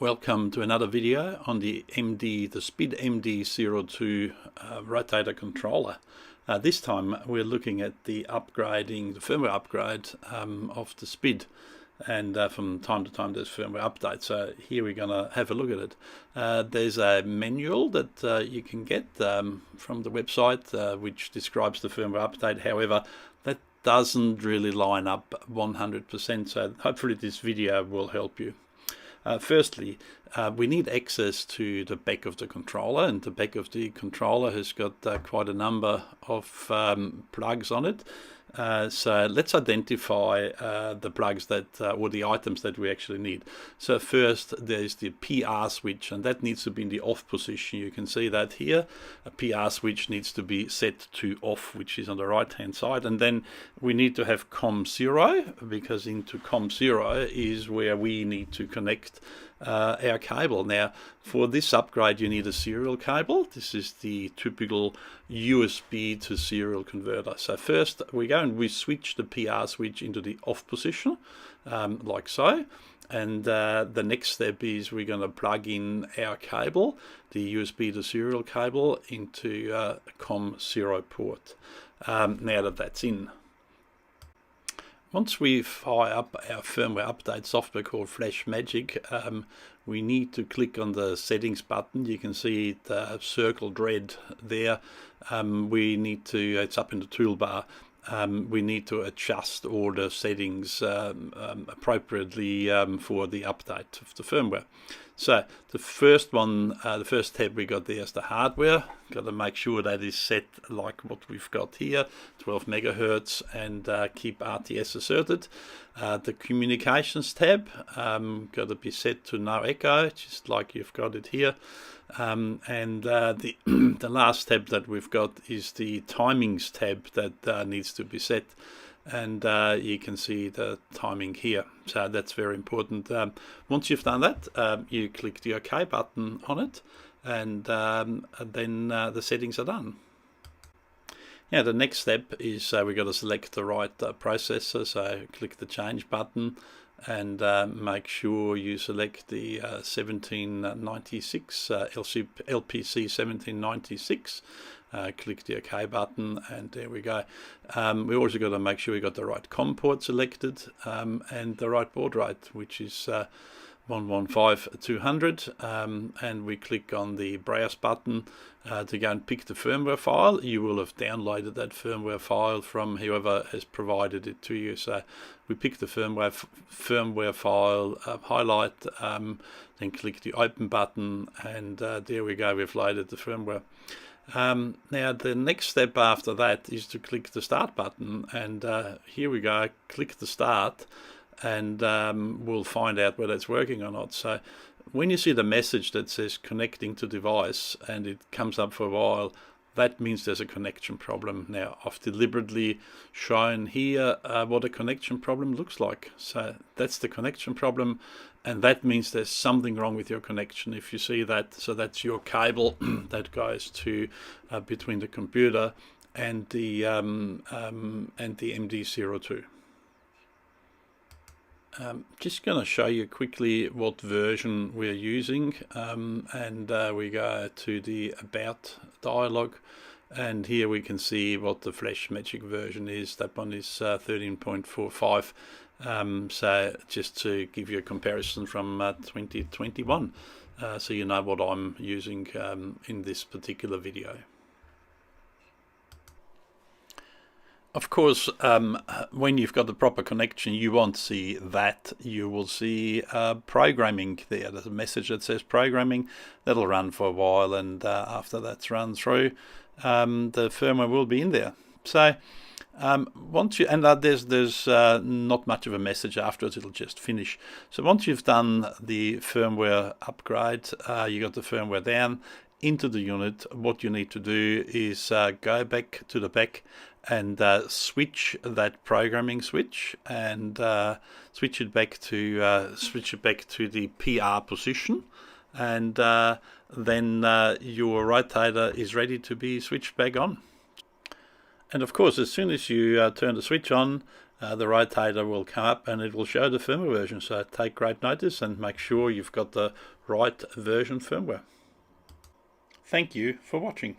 Welcome to another video on the SPID MD02 rotator controller. This time we're looking at the firmware upgrade of the SPID, and from time to time there's firmware updates. So here we're going to have a look at it. There's a manual that you can get from the website which describes the firmware update. However, that doesn't really line up 100%, so hopefully this video will help you. Firstly, we need access to the back of the controller, and the back of the controller has got quite a number of plugs on it. So let's identify the plugs that or the items that we actually need. So first there's the PR switch, and that needs to be in the off position. You can see that here. A PR switch needs to be set to off, which is on the right hand side, and then we need to have COM0, because into COM0 is where we need to connect our cable. Now for this upgrade you need a serial cable. This is the typical USB to serial converter. So first we go and we switch the PR switch into the off position, like so, and the next step is we're going to plug in our cable, the USB to serial cable, into COM0 port. Now that that's in, once we fire up our firmware update software called FlashMagic, we need to click on the settings button. You can see the circled red there. We need to, it's up in the toolbar, we need to adjust all the settings appropriately for the update of the firmware. So the first one, the first tab we got there is the hardware. Got to make sure that is set like what we've got here, 12 megahertz, and keep RTS asserted. The communications tab got to be set to no echo, just like you've got it here. And the the last tab that we've got is the timings tab that needs to be set, and you can see the timing here, so that's very important. Once you've done that, you click the OK button on it, and then the settings are done. Now the next step is we've got to select the right processor, so click the change button and make sure you select the 1796 LPC 1796. Click the OK button, and there we go. We also got to make sure we got the right COM port selected, and the right baud rate, which is 115200, and we click on the browse button to go and pick the firmware file. You will have downloaded that firmware file from whoever has provided it to you. So we pick the firmware file, highlight, then click the open button, and there we go, we've loaded the firmware. Now the next step after that is to click the start button, and here we go, click the start, and we'll find out whether it's working or not. So when you see the message that says connecting to device and it comes up for a while, that means there's a connection problem. Now I've deliberately shown here what a connection problem looks like. So that's the connection problem, and that means there's something wrong with your connection if you see that. So that's your cable that goes to between the computer and the MD02. Just going to show you quickly what version we're using, and we go to the About dialog, and here we can see what the FlashMagic version is. That one is 13.45. So just to give you a comparison from 2021, so you know what I'm using in this particular video. Of course, when you've got the proper connection, you won't see that. You will see programming there. There's a message that says programming. That'll run for a while, and after that's run through, the firmware will be in there. So once you, and there's not much of a message afterwards, it'll just finish. So once you've done the firmware upgrade, you got the firmware down into the unit, what you need to do is go back to the back and switch that programming switch, and switch it back to the PR position, and then your rotator is ready to be switched back on. And of course, as soon as you turn the switch on, the rotator will come up and it will show the firmware version. So take great notice and make sure you've got the right version firmware. Thank you for watching.